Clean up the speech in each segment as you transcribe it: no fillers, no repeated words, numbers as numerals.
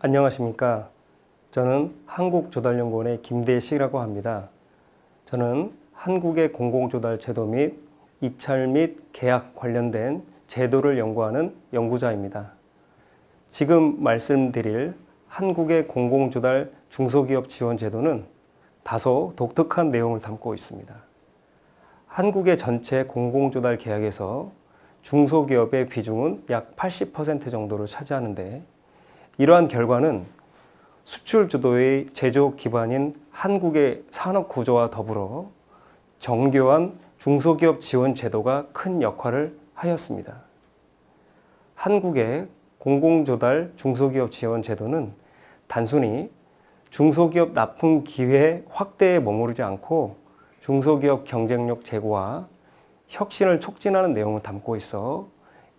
안녕하십니까. 저는 한국조달연구원의 김대식이라고 합니다. 저는 한국의 공공조달 제도 및 입찰 및 계약 관련된 제도를 연구하는 연구자입니다. 지금 말씀드릴 한국의 공공조달 중소기업 지원 제도는 다소 독특한 내용을 담고 있습니다. 한국의 전체 공공조달 계약에서 중소기업의 비중은 약 80% 정도를 차지하는데, 이러한 결과는 수출 주도의 제조 기반인 한국의 산업 구조와 더불어 정교한 중소기업 지원 제도가 큰 역할을 하였습니다. 한국의 공공조달 중소기업 지원 제도는 단순히 중소기업 납품 기회 확대에 머무르지 않고 중소기업 경쟁력 제고와 혁신을 촉진하는 내용을 담고 있어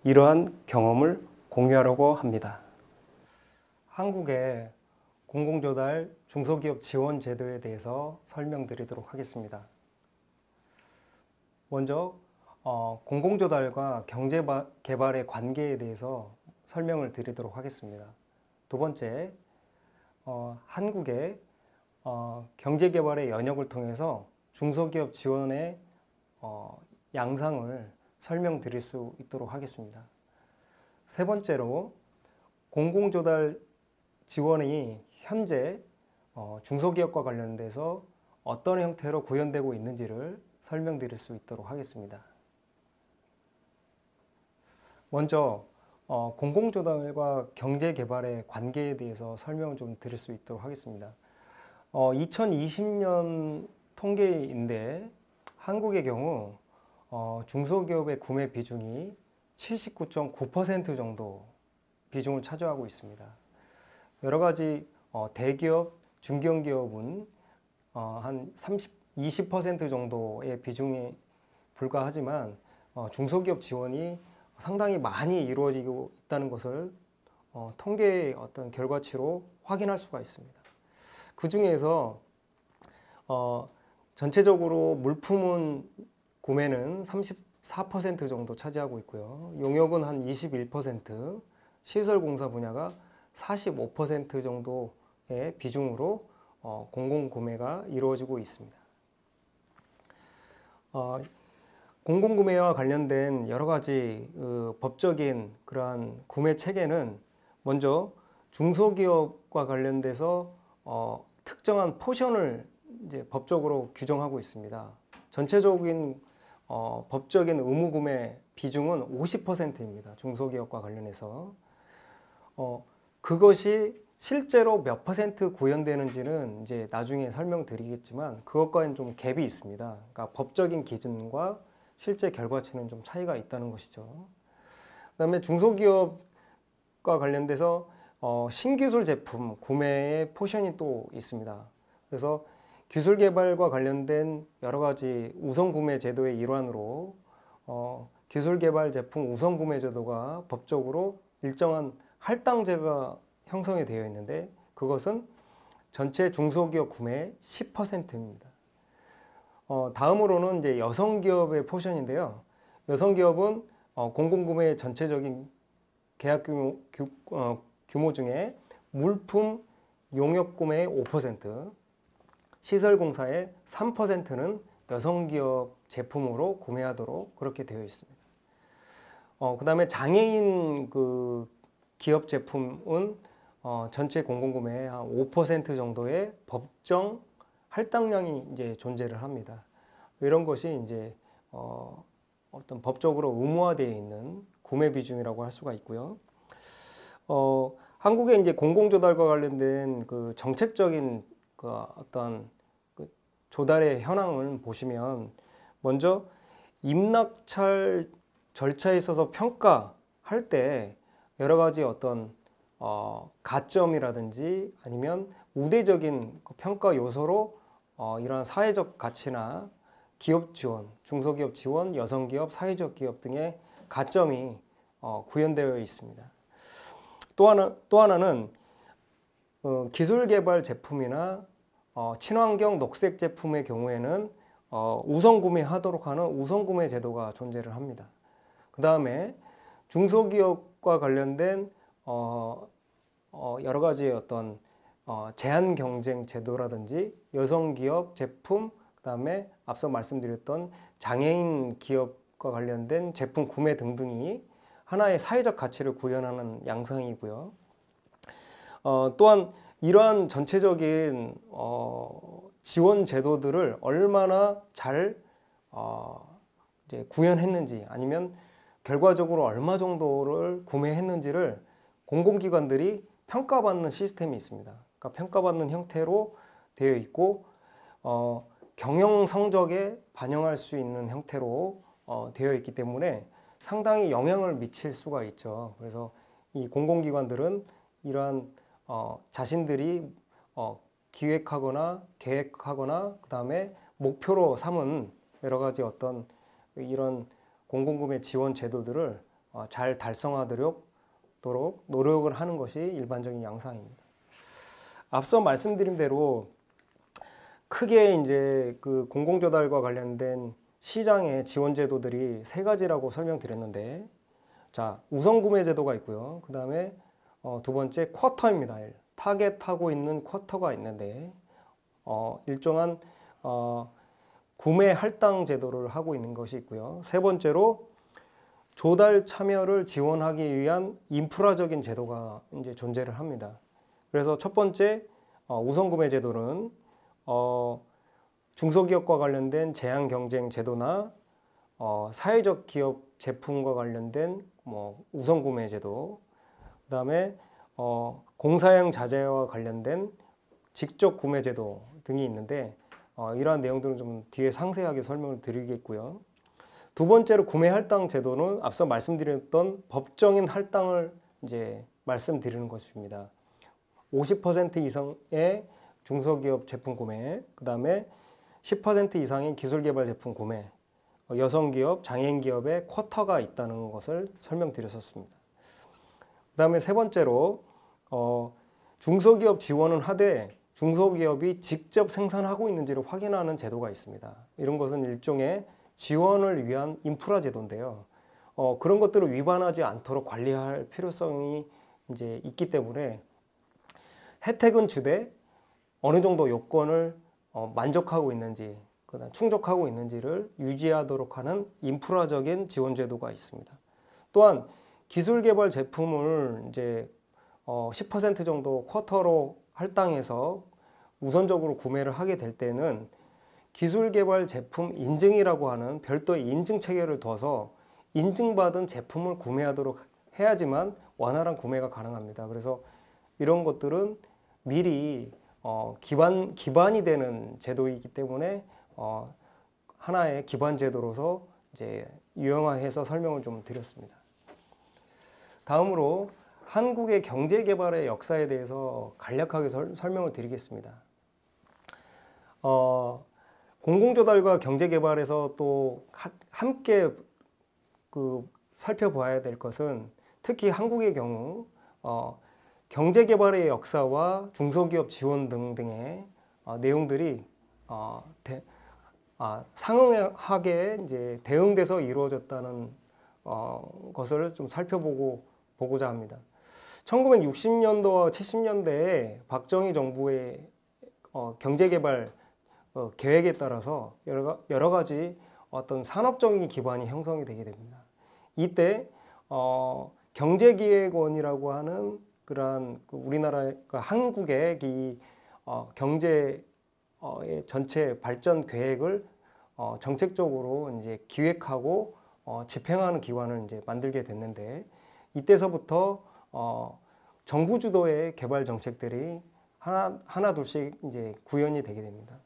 이러한 경험을 공유하려고 합니다. 한국의 공공조달 중소기업 지원 제도에 대해서 설명드리도록 하겠습니다. 먼저 공공조달과 경제개발의 관계에 대해서 설명을 드리도록 하겠습니다. 두 번째, 한국의 경제개발의 연역을 통해서 중소기업 지원의 양상을 설명드릴 수 있도록 하겠습니다. 세 번째로, 공공조달 지원이 현재 중소기업과 관련돼서 어떤 형태로 구현되고 있는지를 설명드릴 수 있도록 하겠습니다. 먼저 공공조달과 경제개발의 관계에 대해서 설명을 좀 드릴 수 있도록 하겠습니다. 2020년 통계인데 한국의 경우 중소기업의 구매 비중이 79.9% 정도 비중을 차지하고 있습니다. 여러 가지 대기업, 중견기업은 한 20% 정도의 비중에 불과하지만 중소기업 지원이 상당히 많이 이루어지고 있다는 것을 통계의 어떤 결과치로 확인할 수가 있습니다. 그 중에서 전체적으로 물품 구매는 34% 정도 차지하고 있고요. 용역은 한 21%, 시설공사 분야가 45% 정도의 비중으로 공공구매가 이루어지고 있습니다. 공공구매와 관련된 여러 가지 법적인 그러한 구매 체계는 먼저 중소기업과 관련돼서 특정한 포션을 이제 법적으로 규정하고 있습니다. 전체적인 법적인 의무구매 비중은 50%입니다. 중소기업과 관련해서. 그것이 실제로 몇 퍼센트 구현되는지는 이제 나중에 설명드리겠지만 그것과는 좀 갭이 있습니다. 그러니까 법적인 기준과 실제 결과치는 좀 차이가 있다는 것이죠. 그다음에 중소기업과 관련돼서 신기술 제품 구매의 포션이 또 있습니다. 그래서 기술 개발과 관련된 여러 가지 우선 구매 제도의 일환으로 기술 개발 제품 우선 구매 제도가 법적으로 일정한 할당제가 형성이 되어 있는데 그것은 전체 중소기업 구매의 10%입니다. 다음으로는 이제 여성기업의 포션인데요. 여성기업은 공공구매의 전체적인 계약 규모 중에 물품 용역구매의 5%, 시설공사의 3%는 여성기업 제품으로 구매하도록 그렇게 되어 있습니다. 그 다음에 장애인 기업 제품은 전체 공공구매의 한 5% 정도의 법정 할당량이 이제 존재를 합니다. 이런 것이 이제 어떤 법적으로 의무화되어 있는 구매 비중이라고 할 수가 있고요. 한국의 이제 공공조달과 관련된 그 정책적인 어떤 조달의 현황을 보시면 먼저 입락찰 절차에 있어서 평가할 때 여러 가지 어떤 가점이라든지 아니면 우대적인 평가 요소로 이러한 사회적 가치나 기업 지원, 중소기업 지원, 여성기업, 사회적 기업 등의 가점이 구현되어 있습니다. 또 하나는 기술 개발 제품이나 친환경 녹색 제품의 경우에는 우선 구매하도록 하는 우선 구매 제도가 존재를 합니다. 그 다음에 중소기업과 관련된 여러 가지의 어떤 제한 경쟁 제도라든지 여성 기업 제품, 그다음에 앞서 말씀드렸던 장애인 기업과 관련된 제품 구매 등등이 하나의 사회적 가치를 구현하는 양상이고요. 또한 이러한 전체적인 지원 제도들을 얼마나 잘 이제 구현했는지, 아니면 결과적으로 얼마 정도를 구매했는지를 공공기관들이 평가받는 시스템이 있습니다. 그러니까 평가받는 형태로 되어 있고 경영 성적에 반영할 수 있는 형태로 되어 있기 때문에 상당히 영향을 미칠 수가 있죠. 그래서 이 공공기관들은 이러한 자신들이 기획하거나 계획하거나 그 다음에 목표로 삼은 여러 가지 어떤 이런 공공구매 지원 제도들을 잘 달성하도록 노력을 하는 것이 일반적인 양상입니다. 앞서 말씀드린 대로 크게 이제 그 공공조달과 관련된 시장의 지원 제도들이 세 가지라고 설명드렸는데, 자, 우선구매 제도가 있고요. 그 다음에 두 번째 쿼터입니다. 타겟하고 있는 쿼터가 있는데 일정한 구매 할당 제도를 하고 있는 것이 있고요. 세 번째로 조달 참여를 지원하기 위한 인프라적인 제도가 이제 존재를 합니다. 그래서 첫 번째 우선구매 제도는 중소기업과 관련된 제한 경쟁 제도나 사회적 기업 제품과 관련된 우선구매 제도, 그다음에 공사형 자재와 관련된 직접 구매 제도 등이 있는데 이러한 내용들은 좀 뒤에 상세하게 설명을 드리겠고요. 두 번째로 구매 할당 제도는 앞서 말씀드렸던 법정인 할당을 이제 말씀드리는 것입니다. 50% 이상의 중소기업 제품 구매, 그 다음에 10% 이상의 기술개발 제품 구매, 여성기업, 장애인기업의 쿼터가 있다는 것을 설명드렸었습니다. 그 다음에 세 번째로 중소기업 지원은 하되 중소기업이 직접 생산하고 있는지를 확인하는 제도가 있습니다. 이런 것은 일종의 지원을 위한 인프라 제도인데요. 그런 것들을 위반하지 않도록 관리할 필요성이 이제 있기 때문에 혜택은 주되 어느 정도 요건을 만족하고 있는지, 그다음 충족하고 있는지를 유지하도록 하는 인프라적인 지원 제도가 있습니다. 또한 기술 개발 제품을 이제 10% 정도 쿼터로 할당해서 우선적으로 구매를 하게 될 때는 기술 개발 제품 인증이라고 하는 별도의 인증 체계를 둬서 인증받은 제품을 구매하도록 해야지만 원활한 구매가 가능합니다. 그래서 이런 것들은 미리 기반이 되는 제도이기 때문에 하나의 기반 제도로서 이제 유형화해서 설명을 좀 드렸습니다. 다음으로 한국의 경제 개발의 역사에 대해서 간략하게 설명을 드리겠습니다. 공공조달과 경제 개발에서 또 함께 살펴봐야 될 것은 특히 한국의 경우 경제 개발의 역사와 중소기업 지원 등등의 내용들이 상응하게 이제 대응돼서 이루어졌다는 것을 좀 살펴보고자 합니다. 1960년도와 70년대에 박정희 정부의 경제개발 계획에 따라서 여러 가지 어떤 산업적인 기반이 형성이 되게 됩니다. 이때 경제기획원이라고 하는 그러한 우리나라 한국의 이 경제의 전체 발전 계획을 정책적으로 이제 기획하고 집행하는 기관을 이제 만들게 됐는데, 이때서부터 정부 주도의 개발 정책들이 하나 둘씩 이제 구현이 되게 됩니다.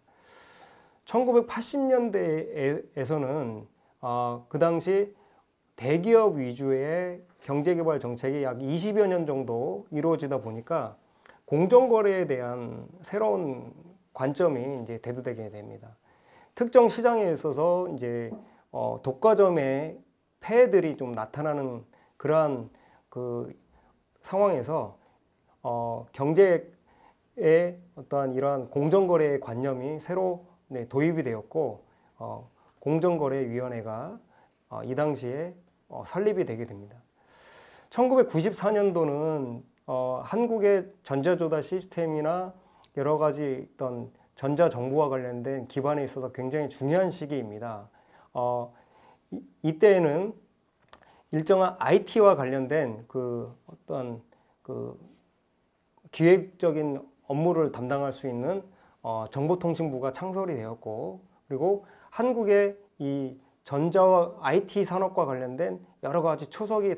1980년대에서는 그 당시 대기업 위주의 경제개발 정책이 약 20여 년 정도 이루어지다 보니까 공정거래에 대한 새로운 관점이 이제 대두되게 됩니다. 특정 시장에 있어서 이제 독과점의 폐해들이 좀 나타나는 그러한 그 상황에서 경제의 어떠한 이러한 공정거래의 관념이 새로 도입이 되었고 공정거래위원회가 이 당시에 설립이 되게 됩니다. 1994년도는 한국의 전자조달 시스템이나 여러 가지 어떤 전자정부와 관련된 기반에 있어서 굉장히 중요한 시기입니다. 이때에는 일정한 IT와 관련된 그 어떤 그 기획적인 업무를 담당할 수 있는 정보통신부가 창설이 되었고, 그리고 한국의 이 전자와 IT 산업과 관련된 여러 가지 초석이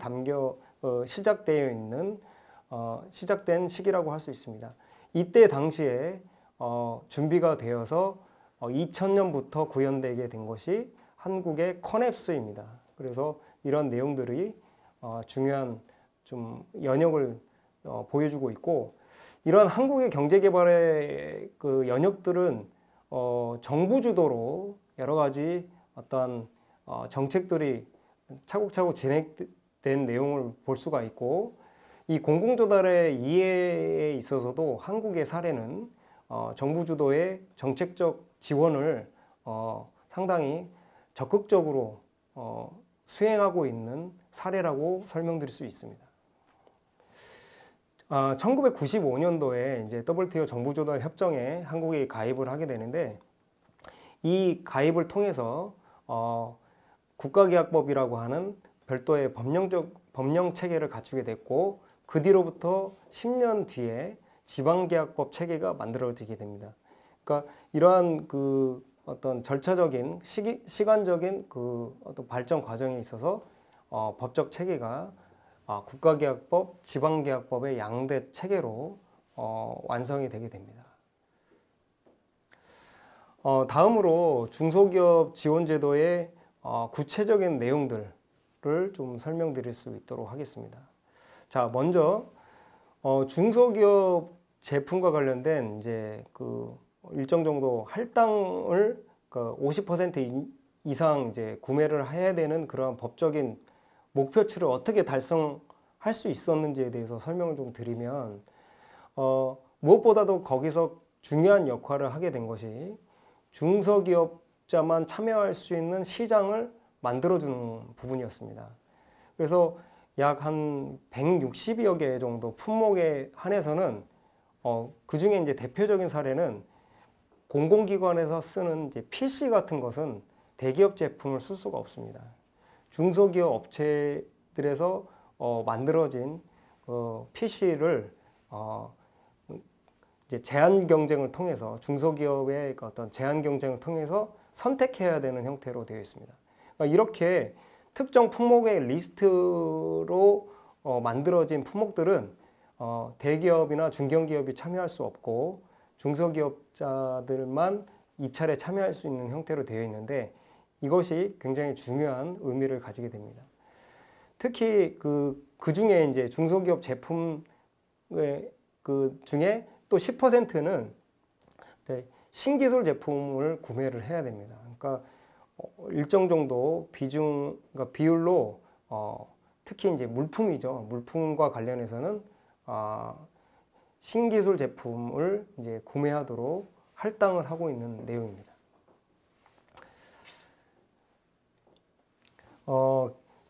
시작되어 있는 시작된 시기라고 할 수 있습니다. 이때 당시에 준비가 되어서 2000년부터 구현되게 된 것이 한국의 커넥스입니다. 그래서 이런 내용들이 중요한 좀 연역을 보여주고 있고, 이런 한국의 경제 개발의 그 연역들은 정부 주도로 여러 가지 어떤 정책들이 차곡차곡 진행된 내용을 볼 수가 있고, 이 공공조달의 이해에 있어서도 한국의 사례는 정부 주도의 정책적 지원을 상당히 적극적으로 수행하고 있는 사례라고 설명드릴 수 있습니다. 1995년도에 이제 WTO 정부조달 협정에 한국이 가입을 하게 되는데, 이 가입을 통해서 국가계약법이라고 하는 별도의 법령 체계를 갖추게 됐고, 그 뒤로부터 10년 뒤에 지방계약법 체계가 만들어지게 됩니다. 그러니까 이러한 그 어떤 절차적인 시간적인 그 어떤 발전 과정에 있어서 법적 체계가 국가계약법, 지방계약법의 양대 체계로 완성이 되게 됩니다. 다음으로 중소기업 지원제도의 구체적인 내용들을 좀 설명드릴 수 있도록 하겠습니다. 자, 먼저 중소기업 제품과 관련된 이제 그 일정 정도 할당을 50% 이상 이제 구매를 해야 되는 그런 법적인 목표치를 어떻게 달성할 수 있었는지에 대해서 설명을 좀 드리면, 무엇보다도 거기서 중요한 역할을 하게 된 것이 중소기업자만 참여할 수 있는 시장을 만들어주는 부분이었습니다. 그래서 약 한 160여 개 정도 품목에 한해서는 그 중에 이제 대표적인 사례는 공공기관에서 쓰는 이제 PC 같은 것은 대기업 제품을 쓸 수가 없습니다. 중소기업 업체들에서 만들어진 PC를 이제 제한 경쟁을 통해서 중소기업의 어떤 제한 경쟁을 통해서 선택해야 되는 형태로 되어 있습니다. 그러니까 이렇게 특정 품목의 리스트로 만들어진 품목들은 대기업이나 중견기업이 참여할 수 없고 중소기업자들만 입찰에 참여할 수 있는 형태로 되어 있는데, 이것이 굉장히 중요한 의미를 가지게 됩니다. 특히 그 중에 이제 중소기업 제품의 그 중에 또 10%는 신기술 제품을 구매를 해야 됩니다. 그러니까 일정 정도 그러니까 비율로 특히 이제 물품이죠. 물품과 관련해서는 신기술 제품을 이제 구매하도록 할당을 하고 있는 내용입니다.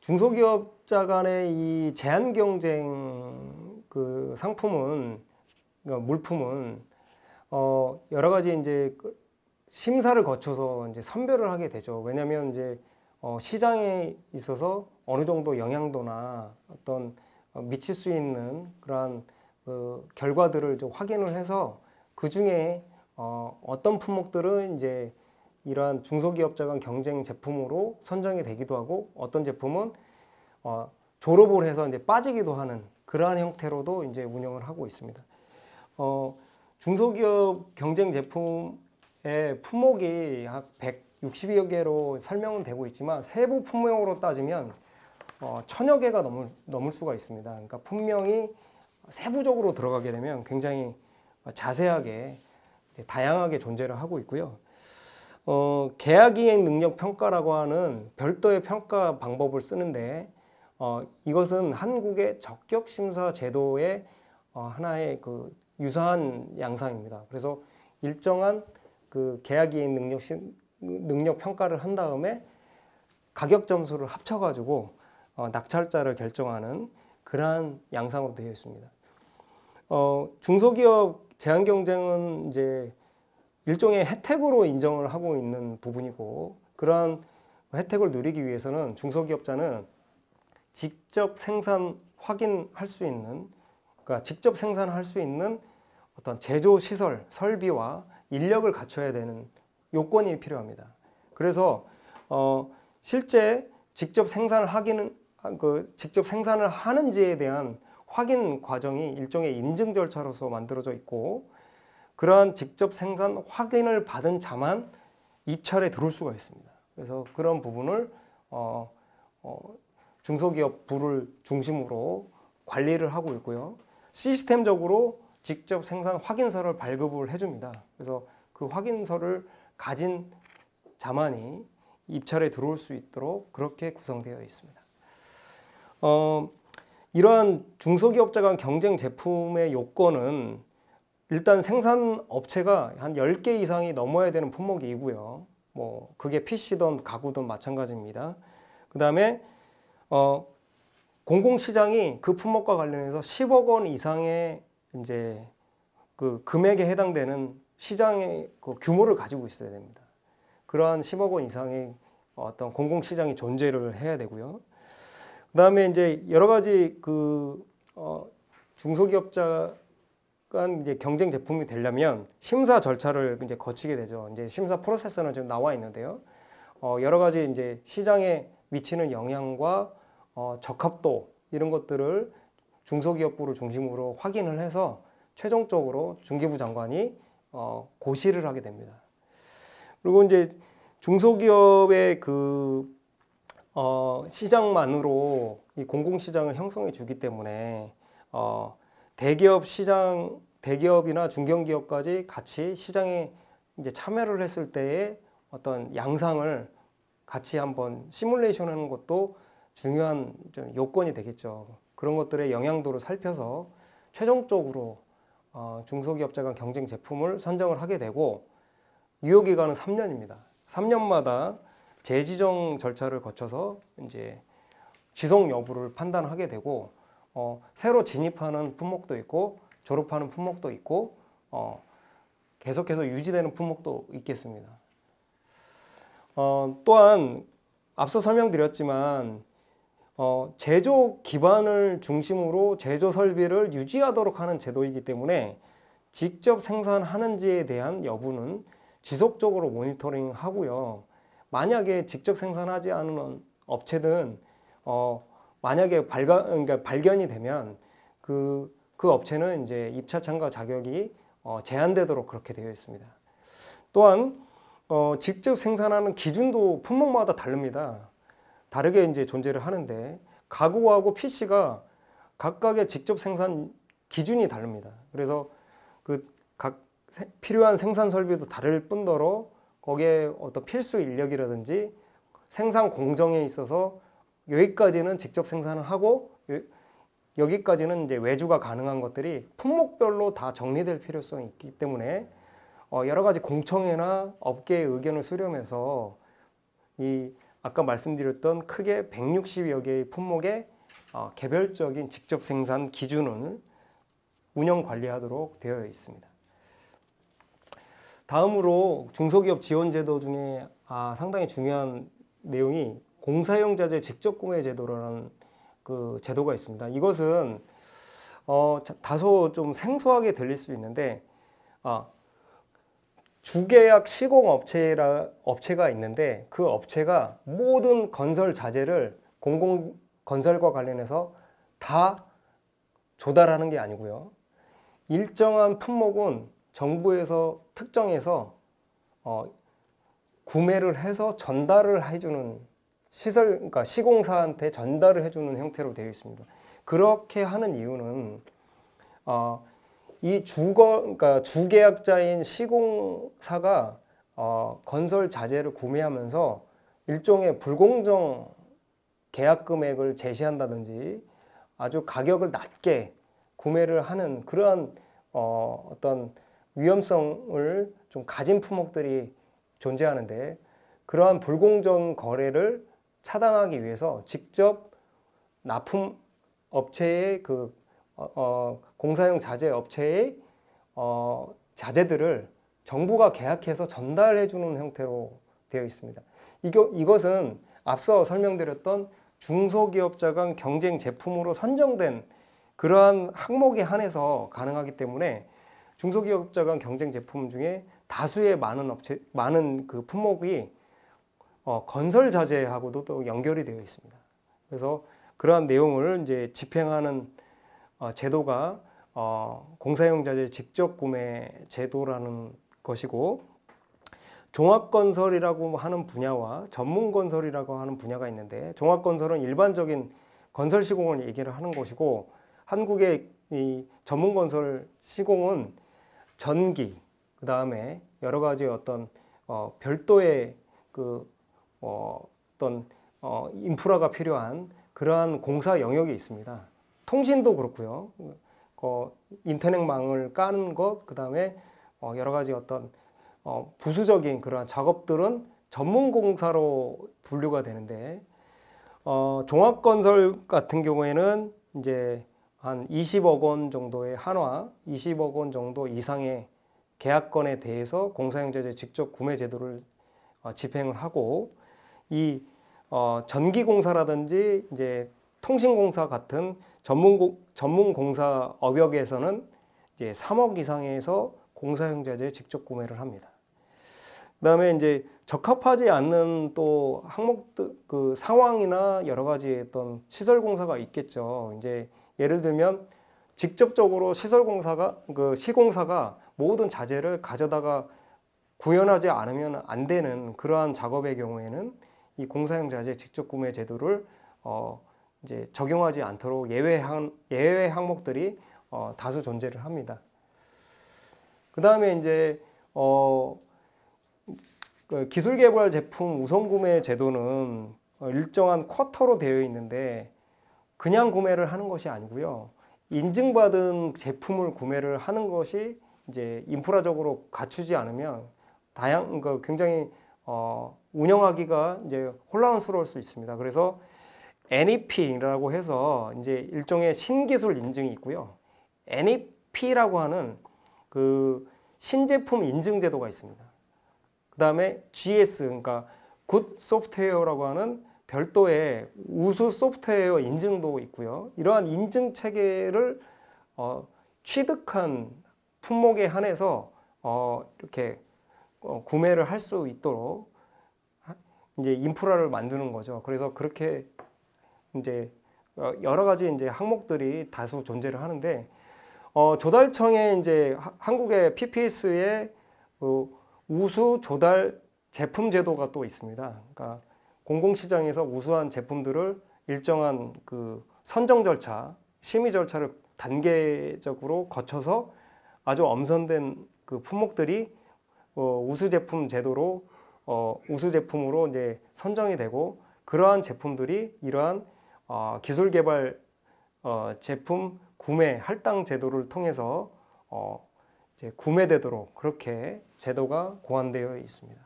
중소기업자 간의 이 제한 경쟁 그 상품은, 그러니까 물품은 여러 가지 이제 심사를 거쳐서 이제 선별을 하게 되죠. 왜냐하면 이제 시장에 있어서 어느 정도 영향도나 어떤 미칠 수 있는 그러한 결과들을 좀 확인을 해서 그 중에 어떤 품목들은 이제 이러한 중소기업자 간 경쟁 제품으로 선정이 되기도 하고, 어떤 제품은 졸업을 해서 이제 빠지기도 하는 그러한 형태로도 이제 운영을 하고 있습니다. 중소기업 경쟁 제품의 품목이 약 160여 개로 설명은 되고 있지만, 세부 품목으로 따지면 1000여 개가 넘을 수가 있습니다. 그러니까 분명히 세부적으로 들어가게 되면 굉장히 자세하게 다양하게 존재를 하고 있고요. 계약이행 능력 평가라고 하는 별도의 평가 방법을 쓰는데, 이것은 한국의 적격 심사 제도의 하나의 그 유사한 양상입니다. 그래서 일정한 그 계약이행 능력 평가를 한 다음에 가격 점수를 합쳐가지고 낙찰자를 결정하는 그러한 양상으로 되어 있습니다. 중소기업 제한 경쟁은 이제 일종의 혜택으로 인정을 하고 있는 부분이고, 그러한 혜택을 누리기 위해서는 중소기업자는 직접 생산 확인할 수 있는, 그러니까 직접 생산할 수 있는 어떤 제조 시설, 설비와 인력을 갖춰야 되는 요건이 필요합니다. 그래서 실제 직접 생산을 직접 생산을 하는지에 대한 확인 과정이 일종의 인증 절차로서 만들어져 있고, 그러한 직접 생산 확인을 받은 자만 입찰에 들어올 수가 있습니다. 그래서 그런 부분을 중소기업 부를 중심으로 관리를 하고 있고요. 시스템적으로 직접 생산 확인서를 발급을 해줍니다. 그래서 그 확인서를 가진 자만이 입찰에 들어올 수 있도록 그렇게 구성되어 있습니다. 이러한 중소기업자 간 경쟁 제품의 요건은 일단 생산 업체가 한 10개 이상이 넘어야 되는 품목이고요. 뭐 그게 PC든 가구든 마찬가지입니다. 그 다음에 공공시장이 그 품목과 관련해서 10억 원 이상의 이제 그 금액에 해당되는 시장의 그 규모를 가지고 있어야 됩니다. 그러한 10억 원 이상의 어떤 공공시장이 존재를 해야 되고요. 그 다음에 이제 여러 가지 중소기업자 간 이제 경쟁 제품이 되려면 심사 절차를 이제 거치게 되죠. 이제 심사 프로세스는 지금 나와 있는데요. 여러 가지 이제 시장에 미치는 영향과 적합도 이런 것들을 중소기업부를 중심으로 확인을 해서 최종적으로 중개부 장관이 고시를 하게 됩니다. 그리고 이제 중소기업의 시장만으로 이 공공시장을 형성해 주기 때문에 대기업이나 중견기업까지 같이 시장에 이제 참여를 했을 때의 어떤 양상을 같이 한번 시뮬레이션 하는 것도 중요한 좀 요건이 되겠죠. 그런 것들의 영향도를 살펴서 최종적으로 중소기업자 간 경쟁 제품을 선정을 하게 되고, 유효기간은 3년입니다. 3년마다 재지정 절차를 거쳐서 이제 지속 여부를 판단하게 되고, 새로 진입하는 품목도 있고 졸업하는 품목도 있고 계속해서 유지되는 품목도 있겠습니다. 또한 앞서 설명드렸지만 제조 기반을 중심으로 제조 설비를 유지하도록 하는 제도이기 때문에 직접 생산하는지에 대한 여부는 지속적으로 모니터링 하고요. 만약에 직접 생산하지 않은 업체든 만약에 발견이 되면 그 업체는 이제 입찰 참가 자격이 제한되도록 그렇게 되어 있습니다. 또한 직접 생산하는 기준도 품목마다 다릅니다. 다르게 이제 존재를 하는데, 가구하고 PC가 각각의 직접 생산 기준이 다릅니다. 그래서 각 필요한 생산 설비도 다를 뿐더러 거기에 어떤 필수 인력이라든지 생산 공정에 있어서 여기까지는 직접 생산을 하고 여기까지는 이제 외주가 가능한 것들이 품목별로 다 정리될 필요성이 있기 때문에 여러 가지 공청회나 업계의 의견을 수렴해서 이 아까 말씀드렸던 크게 160여 개의 품목의 개별적인 직접 생산 기준을 운영 관리하도록 되어 있습니다. 다음으로 중소기업 지원제도 중에 상당히 중요한 내용이 공사용자재 직접 구매 제도라는 그 제도가 있습니다. 이것은 다소 좀 생소하게 들릴 수 있는데 주계약 시공 업체가 있는데 그 업체가 모든 건설 자재를 공공 건설과 관련해서 다 조달하는 게 아니고요. 일정한 품목은 정부에서 특정해서 구매를 해서 전달을 해주는 그러니까 시공사한테 전달을 해주는 형태로 되어 있습니다. 그렇게 하는 이유는 이 그러니까 주계약자인 시공사가 건설 자재를 구매하면서 일종의 불공정 계약 금액을 제시한다든지 아주 가격을 낮게 구매를 하는 그러한 어떤 위험성을 좀 가진 품목들이 존재하는데, 그러한 불공정 거래를 차단하기 위해서 직접 납품 업체의 공사용 자재 업체의 자재들을 정부가 계약해서 전달해 주는 형태로 되어 있습니다. 이것은 앞서 설명드렸던 중소기업자 간 경쟁 제품으로 선정된 그러한 항목에 한해서 가능하기 때문에 중소기업자 간 경쟁 제품 중에 다수의 많은 그 품목이 건설 자재하고도 또 연결이 되어 있습니다. 그래서 그러한 내용을 이제 집행하는 제도가 공사용 자재 직접 구매 제도라는 것이고, 종합건설이라고 하는 분야와 전문건설이라고 하는 분야가 있는데, 종합건설은 일반적인 건설 시공을 얘기를 하는 것이고, 한국의 이 전문건설 시공은 전기, 그 다음에 여러 가지 어떤 별도의 그 어떤 인프라가 필요한 그러한 공사 영역이 있습니다. 통신도 그렇고요. 인터넷망을 까는 것, 그 다음에 여러 가지 어떤 부수적인 그러한 작업들은 전문공사로 분류가 되는데, 종합건설 같은 경우에는 이제 한 20억 원 정도의 한화, 20억 원 정도 이상의 계약건에 대해서 공사용 자재 직접 구매 제도를 집행을 하고, 이 전기공사라든지 이제 통신공사 같은 전문공사 업역에서는 이제 3억 이상에서 공사용 자재 직접 구매를 합니다. 그다음에 이제 적합하지 않는 또 항목들, 그 상황이나 여러 가지 어떤 시설 공사가 있겠죠. 이제 예를 들면 직접적으로 시공사가 모든 자재를 가져다가 구현하지 않으면 안 되는 그러한 작업의 경우에는 이 공사용 자재 직접 구매 제도를 이제 적용하지 않도록 예외 항목들이 다수 존재를 합니다. 그 다음에 이제 그 기술개발 제품 우선 구매 제도는 일정한 쿼터로 되어 있는데, 그냥 구매를 하는 것이 아니고요. 인증받은 제품을 구매를 하는 것이 이제 인프라적으로 갖추지 않으면 굉장히 운영하기가 이제 혼란스러울 수 있습니다. 그래서 NEP라고 해서 이제 일종의 신기술 인증이 있고요. NEP라고 하는 그 신제품 인증 제도가 있습니다. 그 다음에 GS, 그러니까 굿 소프트웨어라고 하는 별도의 우수 소프트웨어 인증도 있고요. 이러한 인증 체계를 취득한 품목에 한해서 이렇게 구매를 할 수 있도록 이제 인프라를 만드는 거죠. 그래서 그렇게 이제 여러 가지 이제 항목들이 다수 존재를 하는데, 조달청에 이제 한국의 PPS의 우수 조달 제품 제도가 또 있습니다. 그러니까 공공시장에서 우수한 제품들을 일정한 그 선정 절차, 심의 절차를 단계적으로 거쳐서 아주 엄선된 그 품목들이 우수 제품 제도로 우수 제품으로 이제 선정이 되고, 그러한 제품들이 이러한 기술 개발 제품 구매 할당 제도를 통해서 이제 구매되도록 그렇게 제도가 고안되어 있습니다.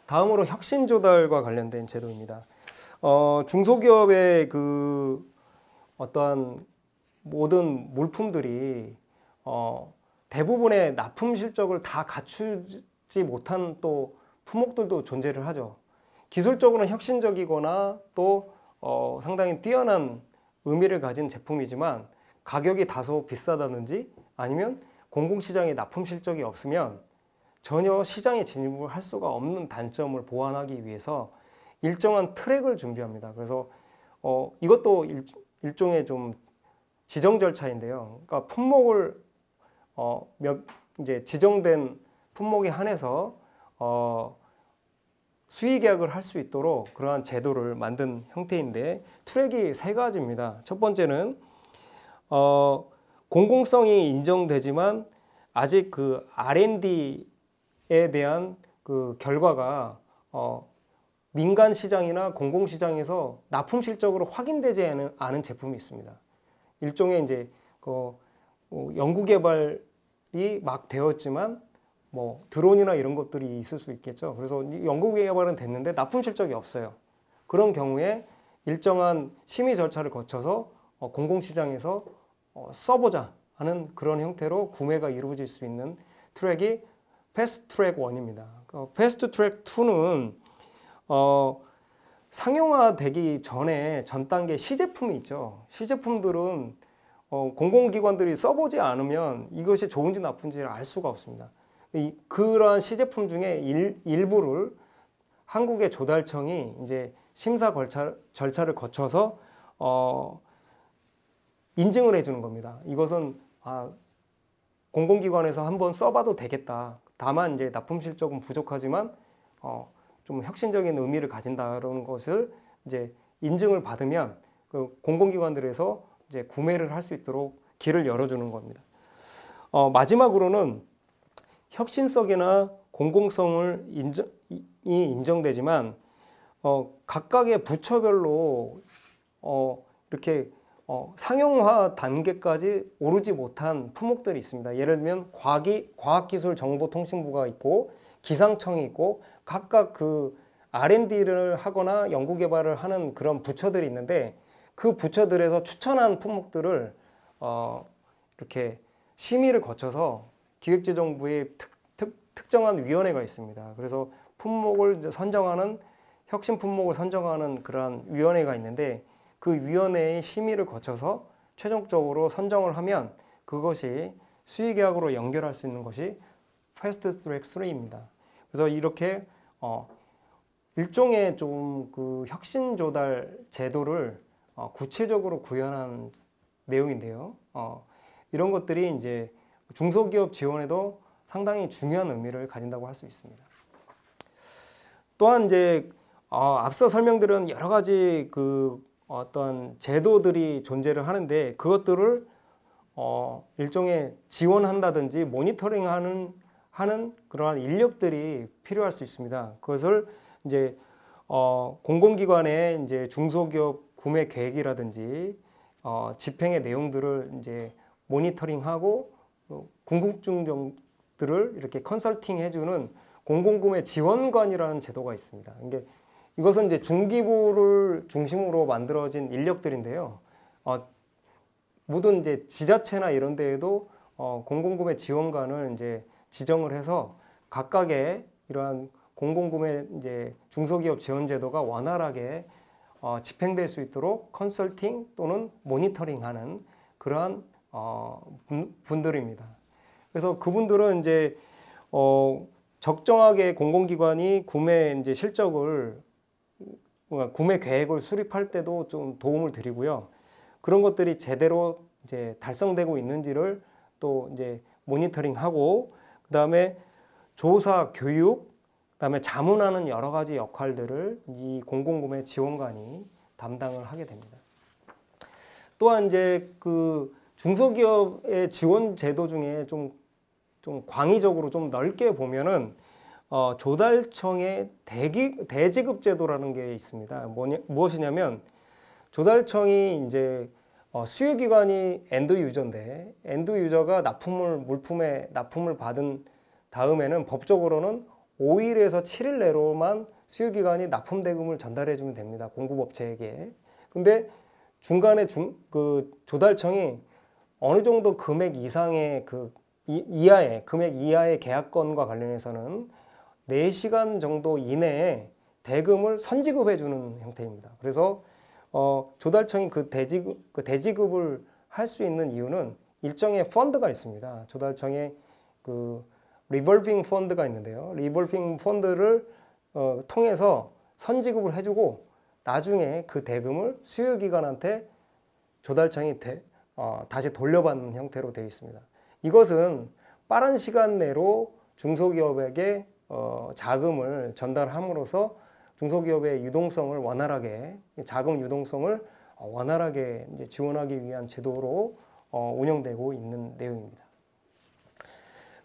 다음으로 혁신 조달과 관련된 제도입니다. 중소기업의 그 어떠한 모든 물품들이 대부분의 납품 실적을 다 갖추지 못한 또 품목들도 존재를 하죠. 기술적으로는 혁신적이거나 또 상당히 뛰어난 의미를 가진 제품이지만 가격이 다소 비싸다든지 아니면 공공시장에 납품 실적이 없으면 전혀 시장에 진입을 할 수가 없는 단점을 보완하기 위해서 일정한 트랙을 준비합니다. 그래서 이것도 일종의 좀 지정 절차인데요. 그러니까 품목을 이제 지정된 품목에 한해서 수의 계약을 할 수 있도록 그러한 제도를 만든 형태인데, 트랙이 세 가지입니다. 첫 번째는 공공성이 인정되지만 아직 그 R&D에 대한 그 결과가 민간 시장이나 공공 시장에서 납품 실적으로 확인되지 않은 제품이 있습니다. 일종의 이제 연구 개발이 막 되었지만 뭐 드론이나 이런 것들이 있을 수 있겠죠. 그래서 연구 개발은 됐는데 납품 실적이 없어요. 그런 경우에 일정한 심의 절차를 거쳐서 공공시장에서 써보자 하는 그런 형태로 구매가 이루어질 수 있는 트랙이 패스트 트랙 1입니다. 패스트 트랙 2는 상용화되기 전에 전 단계 시제품이 있죠. 시제품들은 공공기관들이 써보지 않으면 이것이 좋은지 나쁜지를 알 수가 없습니다. 그러한 시제품 중에 일부를 한국의 조달청이 이제 심사 절차를 거쳐서 인증을 해주는 겁니다. 이것은 공공기관에서 한번 써봐도 되겠다. 다만 이제 납품 실적은 부족하지만 좀 혁신적인 의미를 가진다는 것을 이제 인증을 받으면 그 공공기관들에서 이제 구매를 할 수 있도록 길을 열어주는 겁니다. 마지막으로는 혁신성이나 공공성을 인정되지만 각각의 부처별로 이렇게 상용화 단계까지 오르지 못한 품목들이 있습니다. 예를 들면 과학기술정보통신부가 있고 기상청이 있고 각각 그 R&D를 하거나 연구개발을 하는 그런 부처들이 있는데 그 부처들에서 추천한 품목들을 이렇게 심의를 거쳐서 기획재정부의 특정한 위원회가 있습니다. 그래서 품목을 선정하는 혁신 품목을 선정하는 그러한 위원회가 있는데 그 위원회의 심의를 거쳐서 최종적으로 선정을 하면 그것이 수의계약으로 연결할 수 있는 것이 패스트 트랙 3입니다. 그래서 이렇게 일종의 좀 그 혁신 조달 제도를 구체적으로 구현한 내용인데요. 이런 것들이 이제 중소기업 지원에도 상당히 중요한 의미를 가진다고 할 수 있습니다. 또한 이제 앞서 설명드린 여러 가지 그 어떤 제도들이 존재를 하는데 그것들을 일종의 지원한다든지 모니터링하는 그러한 인력들이 필요할 수 있습니다. 그것을 이제 공공기관의 이제 중소기업 구매 계획이라든지 집행의 내용들을 이제 모니터링하고 궁금증들을 이렇게 컨설팅 해주는 공공구매 지원관이라는 제도가 있습니다. 이것은 이제 중기부를 중심으로 만들어진 인력들인데요. 모든 이제 지자체나 이런 데에도 공공구매 지원관을 이제 지정을 해서 각각의 이러한 공공구매 이제 중소기업 지원 제도가 원활하게 집행될 수 있도록 컨설팅 또는 모니터링하는 그러한 분들입니다. 그래서 그분들은 이제 적정하게 공공기관이 구매 이제 실적을 구매 계획을 수립할 때도 좀 도움을 드리고요. 그런 것들이 제대로 이제 달성되고 있는지를 또 이제 모니터링하고 그다음에 조사, 교육, 그다음에 자문하는 여러 가지 역할들을 이 공공구매 지원관이 담당을 하게 됩니다. 또한 이제 그 중소기업의 지원 제도 중에 좀 광의적으로 좀 넓게 보면은 조달청의 대지급 제도라는 게 있습니다. 무엇이냐면 조달청이 이제 수요기관이 엔드 유저인데 엔드 유저가 물품에 납품을 받은 다음에는 법적으로는 5일에서 7일 내로만 수요기관이 납품 대금을 전달해 주면 됩니다. 공급업체에게. 근데 중간에 그 조달청이 어느 정도 금액 이상의 금액 이하의 계약건과 관련해서는 4시간 정도 이내에 대금을 선지급해 주는 형태입니다. 그래서 조달청이 그 대지급을 할 수 있는 이유는 일정의 펀드가 있습니다. 조달청에 그 리볼빙 펀드가 있는데요. 리볼빙 펀드를 통해서 선지급을 해주고 나중에 그 대금을 수요기관한테 조달청이 다시 돌려받는 형태로 되어 있습니다. 이것은 빠른 시간 내로 중소기업에게 자금을 전달함으로써 중소기업의 유동성을 원활하게 자금 유동성을 원활하게 이제 지원하기 위한 제도로 운영되고 있는 내용입니다.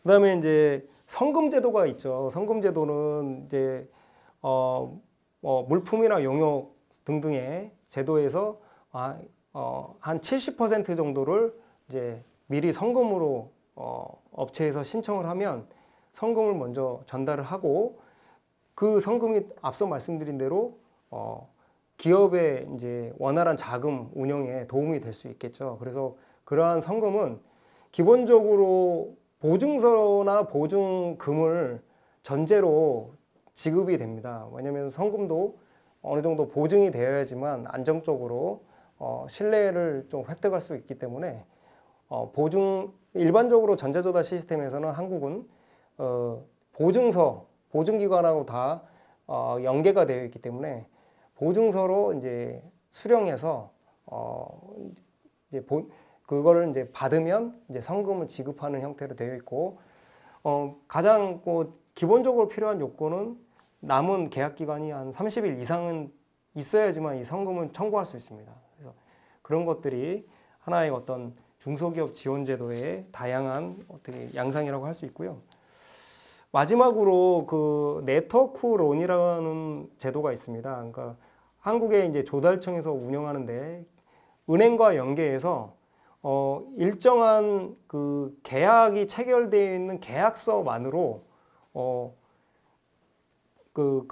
그다음에 이제 성금제도가 있죠. 성금제도는 이제 물품이나 용역 등등의 제도에서 한 70% 정도를 이제 미리 성금으로 업체에서 신청을 하면 성금을 먼저 전달을 하고 그 성금이 앞서 말씀드린 대로 기업의 이제 원활한 자금 운영에 도움이 될 수 있겠죠. 그래서 그러한 성금은 기본적으로 보증서나 보증금을 전제로 지급이 됩니다. 왜냐하면 성금도 어느 정도 보증이 되어야지만 안정적으로 신뢰를 좀 획득할 수 있기 때문에 일반적으로 전자조달 시스템에서는 한국은 보증서, 보증기관하고 다 연계가 되어 있기 때문에 보증서로 이제 수령해서 이제 그거를 이제 받으면 이제 성금을 지급하는 형태로 되어 있고 가장 기본적으로 필요한 요건은 남은 계약 기간이 한 30일 이상은 있어야지만 이 성금을 청구할 수 있습니다. 그래서 그런 것들이 하나의 어떤 중소기업 지원 제도의 다양한 어떻게 양상이라고 할 수 있고요. 마지막으로 그 네트워크론이라는 제도가 있습니다. 그러니까 한국의 이제 조달청에서 운영하는데 은행과 연계해서 일정한 그 계약이 체결되어 있는 계약서만으로 그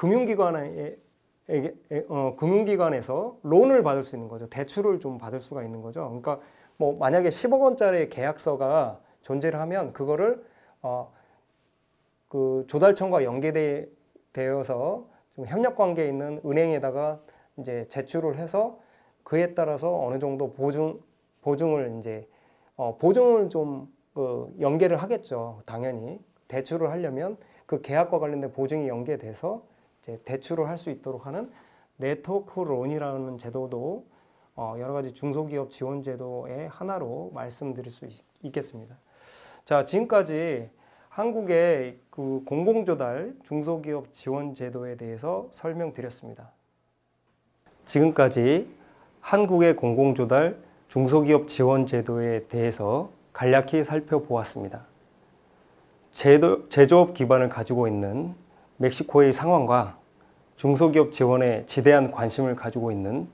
금융기관에서 론을 받을 수 있는 거죠. 대출을 좀 받을 수가 있는 거죠. 그러니까 뭐 만약에 10억 원짜리 계약서가 존재를 하면 그거를 그 조달청과 연계되어서 좀 협력 관계에 있는 은행에다가 이제 제출을 해서 그에 따라서 어느 정도 보증을 이제 보증을 좀 연계를 하겠죠. 당연히 대출을 하려면 그 계약과 관련된 보증이 연계돼서 이제 대출을 할 수 있도록 하는 네트워크론이라는 제도도 여러 가지 중소기업 지원 제도의 하나로 말씀드릴 수 있겠습니다. 자, 지금까지 한국의 그 공공조달 중소기업 지원 제도에 대해서 설명드렸습니다. 지금까지 한국의 공공조달 중소기업 지원 제도에 대해서 간략히 살펴보았습니다. 제조업 기반을 가지고 있는 멕시코의 상황과 중소기업 지원에 지대한 관심을 가지고 있는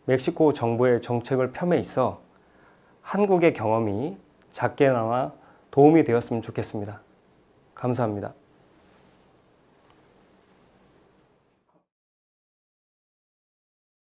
멕시코 정부의 정책을 폄에 있어 한국의 경험이 작게나마 도움이 되었으면 좋겠습니다. 감사합니다.